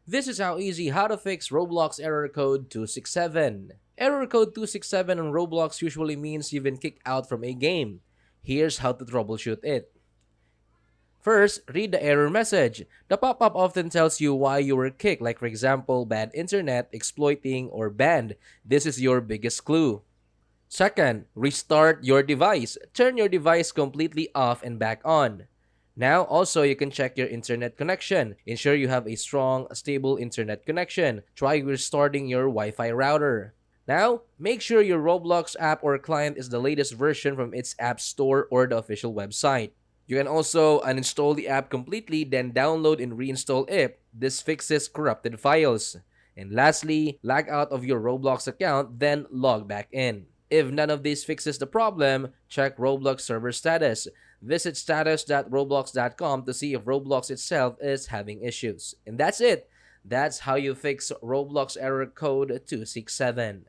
This is how to fix Roblox error code 267. Error code 267 on Roblox usually means you've been kicked out from a game. Here's how to troubleshoot it. First, read the error message. The pop-up often tells you why you were kicked, like for example, bad internet, exploiting, or banned. This is your biggest clue. Second, restart your device. Turn your device completely off and back on. Now, also, you can check your internet connection. Ensure you have a strong, stable internet connection. Try restarting your Wi-Fi router. Now, make sure your Roblox app or client is the latest version from its app store or the official website. You can also uninstall the app completely, then download and reinstall it. This fixes corrupted files. And lastly, log out of your Roblox account, then log back in. If none of these fixes the problem, check Roblox server status. Visit status.roblox.com to see if Roblox itself is having issues. And that's it. That's how you fix Roblox error code 267.